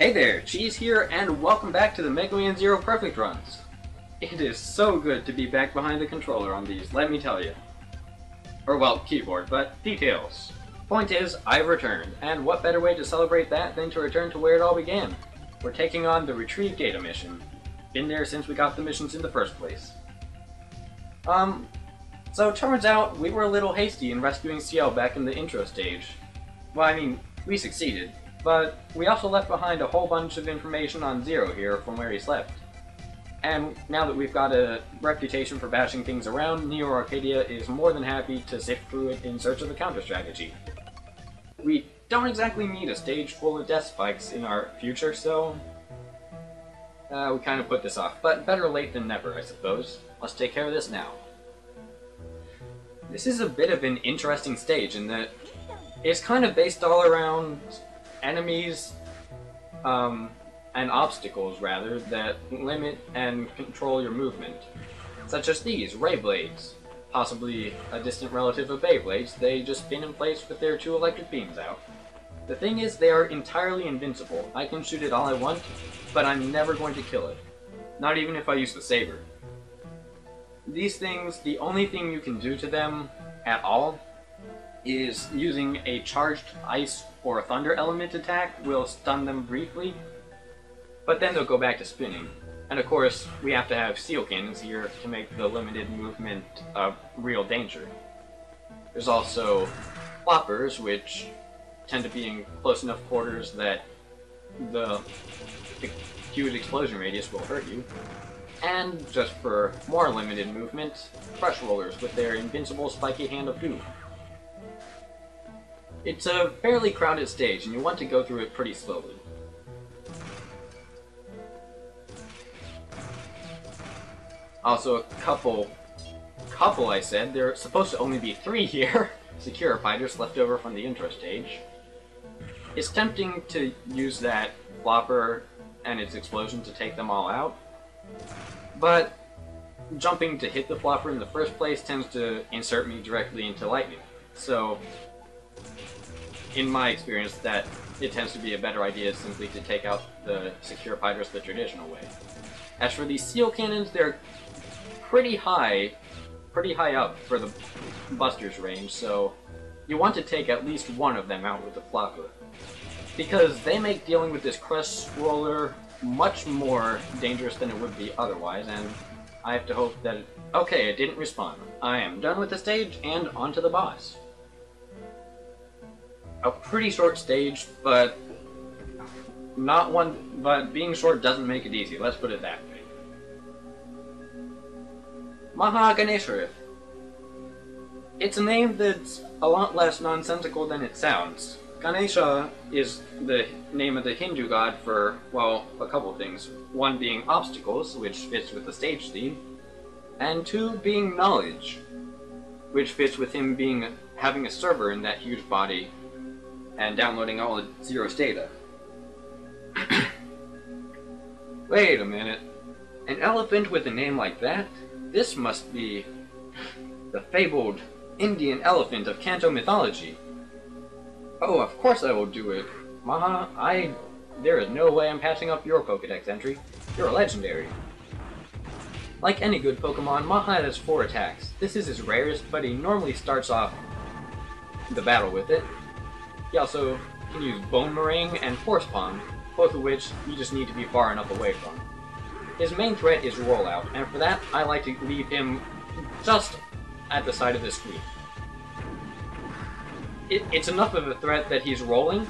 Hey there, Cheese here, and welcome back to the Mega Man Zero Perfect Runs. It is so good to be back behind the controller on these, let me tell you. Or well, keyboard, but details. Point is, I've returned, and what better way to celebrate that than to return to where it all began? We're taking on the Retrieve Data mission. Been there since we got the missions in the first place. So it turns out we were a little hasty in rescuing CL back in the intro stage. Well, I mean, we succeeded. But we also left behind a whole bunch of information on Zero here from where he's left. And now that we've got a reputation for bashing things around, Neo Arcadia is more than happy to sift through it in search of a counter-strategy. We don't exactly need a stage full of death spikes in our future, so we kind of put this off. But better late than never, I suppose. Let's take care of this now. This is a bit of an interesting stage in that it's kind of based all around enemies and obstacles, rather, that limit and control your movement. Such as these, Ray Blades. Possibly a distant relative of Beyblades, they just spin in place with their two electric beams out. The thing is, they are entirely invincible. I can shoot it all I want, but I'm never going to kill it. Not even if I use the saber. These things, the only thing you can do to them at all is using a charged ice or a thunder element attack will stun them briefly, but then they'll go back to spinning. And of course, we have to have seal cannons here to make the limited movement a real danger. There's also floppers, which tend to be in close enough quarters that the huge explosion radius will hurt you. And just for more limited movement, crush rollers with their invincible spiky hand of doom. It's a fairly crowded stage, and you want to go through it pretty slowly. Also, a couple I said, there are supposed to only be 3 here, Secure Fighters left over from the intro stage. It's tempting to use that flopper and its explosion to take them all out, but jumping to hit the flopper in the first place tends to insert me directly into lightning, so in my experience, that it tends to be a better idea simply to take out the Secure Fighters the traditional way. As for these seal cannons, they're pretty high up for the Buster's range, so you want to take at least one of them out with the flopper, because they make dealing with this crush roller much more dangerous than it would be otherwise, and I have to hope that okay, it didn't respawn. I am done with the stage, and on to the boss. A pretty short stage, but being short doesn't make it easy, let's put it that way. Maha Ganeshariff. It's a name that's a lot less nonsensical than it sounds. Ganesha is the name of the Hindu god for, well, a couple things. One being obstacles, which fits with the stage theme, and 2 being knowledge, which fits with him having a server in that huge body and downloading all of Zero's data. Wait a minute. An elephant with a name like that? This must be the fabled Indian elephant of Kanto mythology. Oh, of course I will do it. Maha, there is no way I'm passing up your Pokédex entry. You're a legendary. Like any good Pokemon, Maha has 4 attacks. This is his rarest, but he normally starts off the battle with it. He also can use Bone Meringue and Force Palm, both of which you just need to be far enough away from. His main threat is Rollout, and for that I like to leave him just at the side of the screen. It's enough of a threat that he's rolling,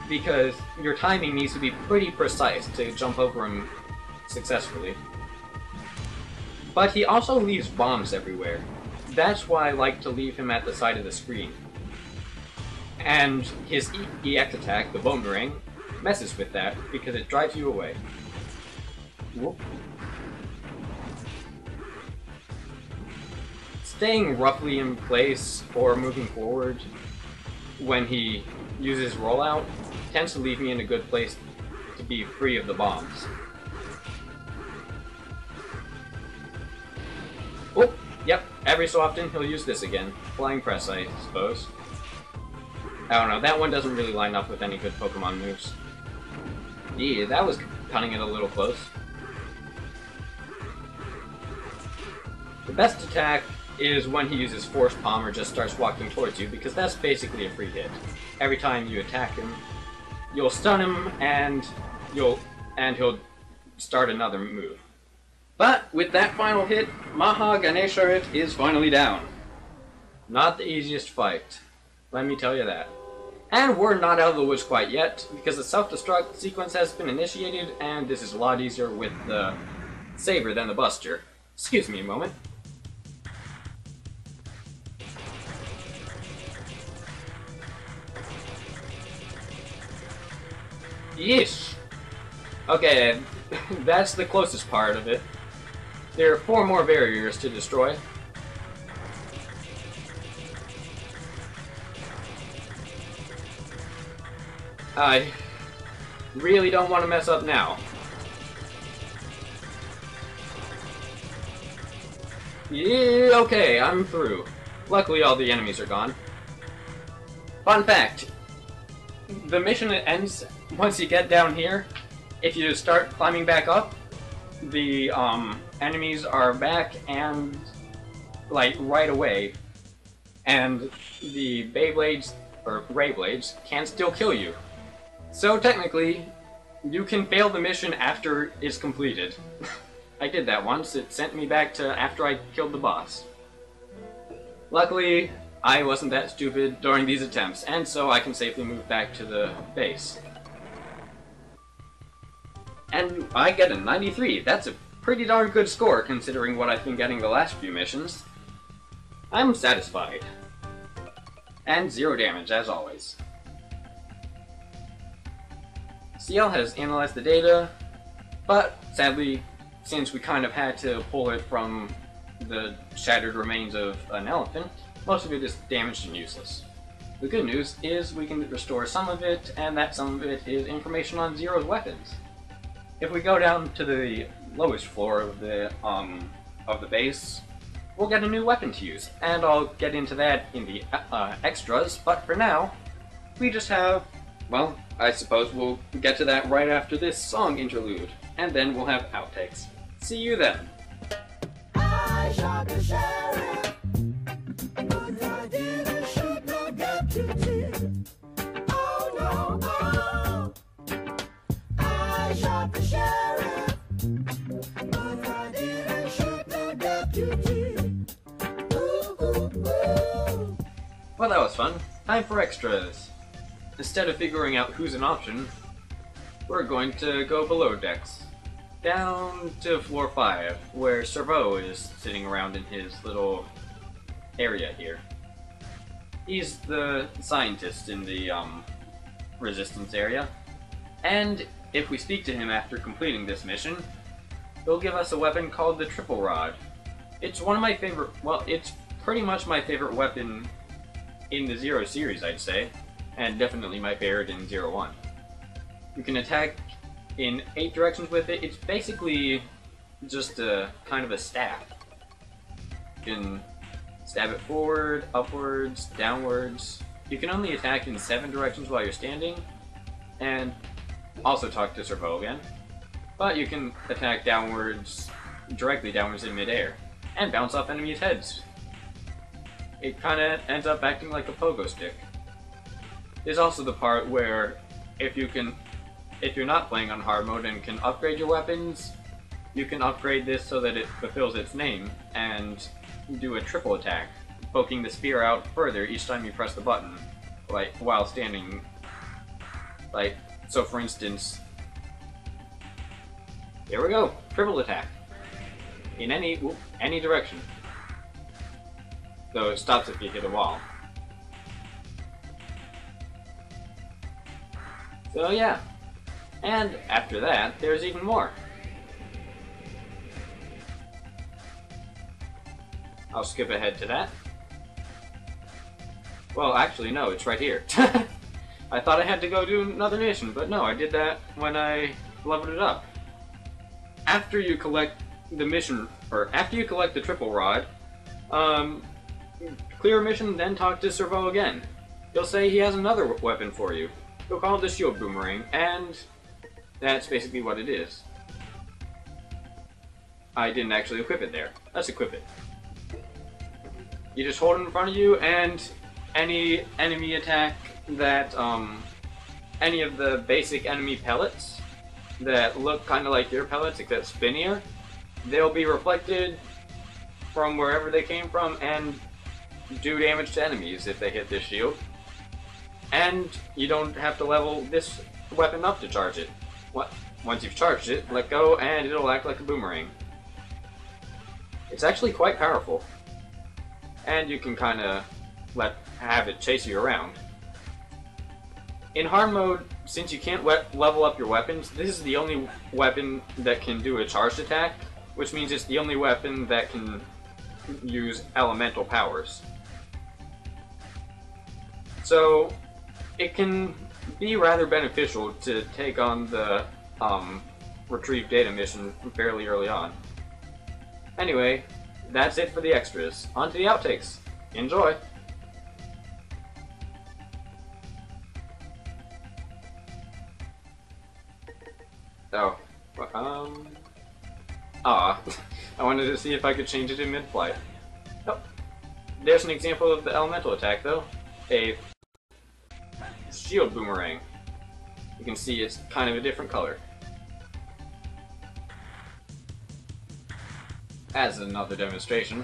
because your timing needs to be pretty precise to jump over him successfully. But he also leaves bombs everywhere. That's why I like to leave him at the side of the screen. And his EX attack, the Bone Meringue, messes with that because it drives you away. Whoop. Staying roughly in place or moving forward when he uses rollout tends to leave me in a good place to be free of the bombs. Oh, yep, every so often he'll use this again. Flying Press, I suppose. I don't know, that one doesn't really line up with any good Pokemon moves. Yeah, that was cutting it a little close. The best attack is when he uses Force Palm or just starts walking towards you, because that's basically a free hit. Every time you attack him, you'll stun him and he'll start another move. But with that final hit, Maha Ganeshariff is finally down. Not the easiest fight, let me tell you that. And we're not out of the woods quite yet, because the self-destruct sequence has been initiated, and this is a lot easier with the Saber than the Buster. Excuse me a moment. Yeesh! Okay, that's the closest part of it. There are 4 more barriers to destroy. I really don't want to mess up now. Yeah, okay, I'm through. Luckily all the enemies are gone. Fun fact, the mission ends once you get down here. If you start climbing back up, the enemies are back and like right away, and the Beyblades or Ray Blades can still kill you. So technically, you can fail the mission after it's completed. I did that once. It sent me back to after I killed the boss. Luckily, I wasn't that stupid during these attempts, and so I can safely move back to the base. And I get a 93. That's a pretty darn good score considering what I've been getting the last few missions. I'm satisfied. And 0 damage, as always. CL has analyzed the data, but sadly, since we kind of had to pull it from the shattered remains of an elephant, most of it is damaged and useless. The good news is we can restore some of it, and that some of it is information on Zero's weapons. If we go down to the lowest floor of the base, we'll get a new weapon to use, and I'll get into that in the extras, but for now, we just have, well, I suppose we'll get to that right after this song interlude, and then we'll have outtakes. See you then! I shot the sheriff, but I didn't shoot no deputy. Oh no, oh! I shot the sheriff, but I didn't shoot no deputy. Ooh, ooh, ooh. Well, that was fun. Time for extras. Instead of figuring out who's an option, we're going to go below decks. Down to floor 5, where Servo is sitting around in his little area here. He's the scientist in the resistance area, and if we speak to him after completing this mission, he'll give us a weapon called the Triple Rod. It's one of my favorite, well, it's pretty much my favorite weapon in the Zero series, I'd say, and definitely my favorite in 01. You can attack in 8 directions with it. It's basically just a kind of a staff. You can stab it forward, upwards, downwards. You can only attack in 7 directions while you're standing, and also talk to Servo again. But you can attack downwards, directly downwards in midair, and bounce off enemies' heads. It kinda ends up acting like a pogo stick. There's also the part where if you're not playing on hard mode and can upgrade your weapons, you can upgrade this so that it fulfills its name and do a triple attack, poking the spear out further each time you press the button, like while standing. Like, so for instance, here we go, triple attack in any direction. Though it stops if you hit a wall. So yeah, and after that, there's even more. I'll skip ahead to that. Well, actually, no, it's right here. I thought I had to go do another mission, but no, I did that when I leveled it up. After you collect the mission, or after you collect the Triple Rod, clear a mission, then talk to Servo again. He'll say he has another weapon for you. He'll call it the Shield Boomerang, and That's basically what it is. I didn't actually equip it there. Let's equip it. You just hold it in front of you, and any enemy attack that, any of the basic enemy pellets that look kind of like your pellets, except spinnier, they'll be reflected from wherever they came from and do damage to enemies if they hit this shield. And you don't have to level this weapon up to charge it. Once you've charged it, let go and it'll act like a boomerang. It's actually quite powerful. And you can kind of have it chase you around. In hard mode, since you can't level up your weapons, this is the only weapon that can do a charged attack, which means it's the only weapon that can use elemental powers. So it can be rather beneficial to take on the retrieve data mission fairly early on. Anyway, that's it for the extras. On to the outtakes. Enjoy! Oh, I wanted to see if I could change it in mid-flight. Oh, there's an example of the elemental attack though. A shield boomerang. You can see it's kind of a different color. As another demonstration.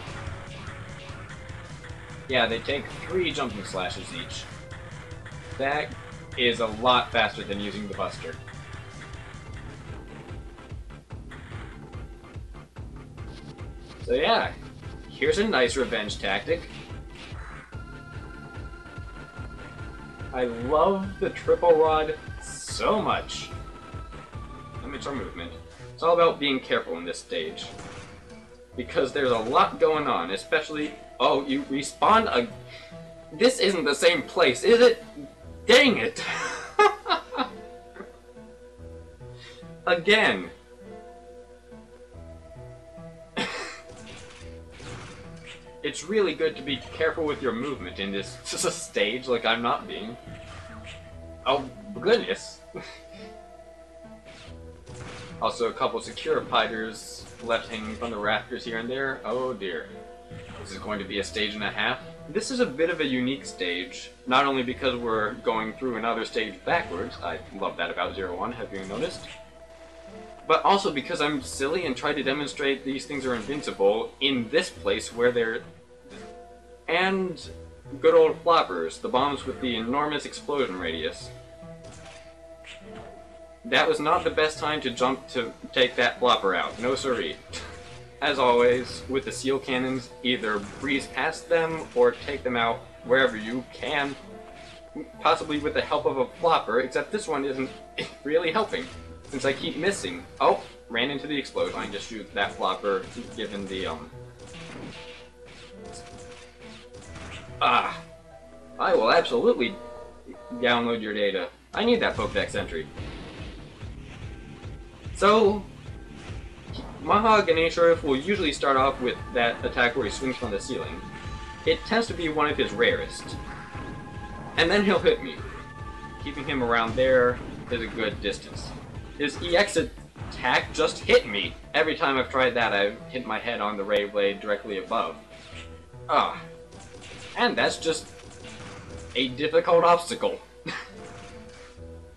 Yeah, they take 3 jumping slashes each. That is a lot faster than using the Buster. So yeah, here's a nice revenge tactic. I love the triple rod so much. Limits our movement. It's all about being careful in this stage. Because there's a lot going on, especially... Oh, you respawn This isn't the same place, is it? Dang it! Again. It's really good to be careful with your movement in this stage, like I'm not being. Oh, goodness. Also, a couple secure piters left hanging from the rafters here and there. Oh dear. This is going to be a stage and a half. This is a bit of a unique stage, not only because we're going through another stage backwards, I love that about 01, have you noticed? But also because I'm silly and try to demonstrate these things are invincible in this place where they're... And good old floppers, the bombs with the enormous explosion radius. That was not the best time to jump to take that flopper out, no siree. As always, with the seal cannons, either breeze past them or take them out wherever you can, possibly with the help of a flopper, except this one isn't really helping, since I keep missing. Oh, ran into the explosion. I just shoot that flopper, given the, I will absolutely download your data. I need that Pokedex entry. So, Maha Ganeshariff will usually start off with that attack where he swings from the ceiling. It tends to be one of his rarest. And then he'll hit me. Keeping him around there is a good distance. His EX attack just hit me. Every time I've tried that, I've hit my head on the ray blade directly above. And that's just a difficult obstacle.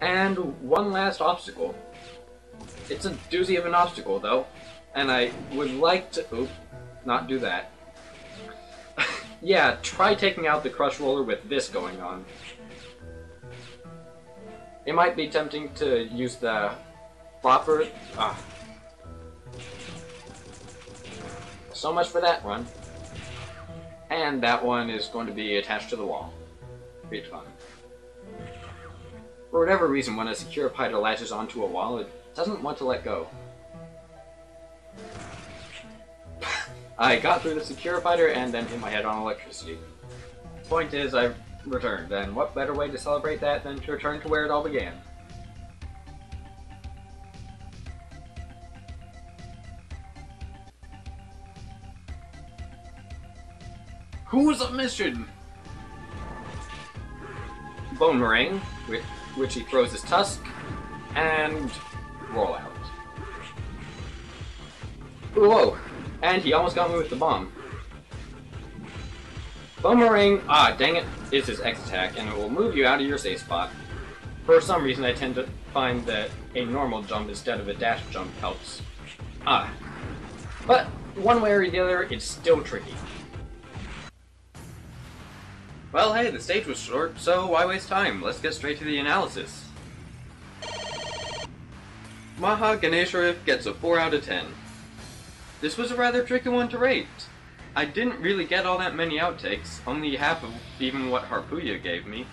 And one last obstacle. It's a doozy of an obstacle, though, and I would like to... not do that. Yeah, try taking out the crush roller with this going on. It might be tempting to use the flopper. So much for that one. And that one is going to be attached to the wall. Great fun. For whatever reason, when a secure piter latches onto a wall, it doesn't want to let go. I got through the secure fighter and then hit my head on electricity. Point is, I've returned, and what better way to celebrate that than to return to where it all began? Who's a mission? Boomerang, with which he throws his tusk, and rollout. Whoa! And he almost got me with the bomb. Boomerang, dang it, is his X attack, and it will move you out of your safe spot. For some reason, I tend to find that a normal jump instead of a dash jump helps. But one way or the other, it's still tricky. Well, hey, the stage was short, so why waste time? Let's get straight to the analysis. Maha Ganeshariff gets a 4 out of 10. This was a rather tricky one to rate. I didn't really get all that many outtakes, only half of even what Harpuya gave me.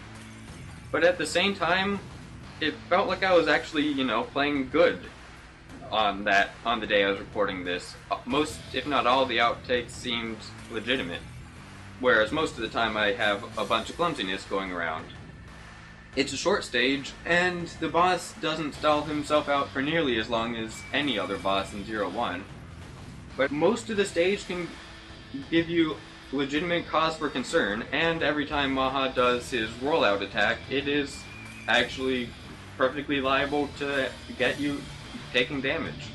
But at the same time, it felt like I was actually, playing good on the day I was recording this. Most, if not all, the outtakes seemed legitimate. Whereas most of the time I have a bunch of clumsiness going around. It's a short stage, and the boss doesn't stall himself out for nearly as long as any other boss in 0-1. But most of the stage can give you legitimate cause for concern, and every time Maha does his rollout attack, it is actually perfectly liable to get you taking damage.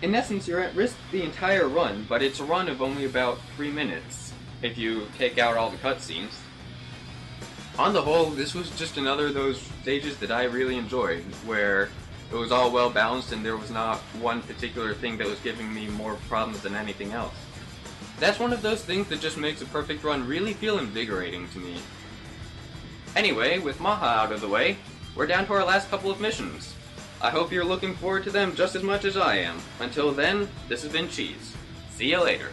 In essence, you're at risk the entire run, but it's a run of only about 3 minutes, if you take out all the cutscenes. On the whole, this was just another of those stages that I really enjoyed, where it was all well balanced and there was not one particular thing that was giving me more problems than anything else. That's one of those things that just makes a perfect run really feel invigorating to me. Anyway, with Maha out of the way, we're down to our last couple of missions. I hope you're looking forward to them just as much as I am. Until then, this has been Cheese. See you later.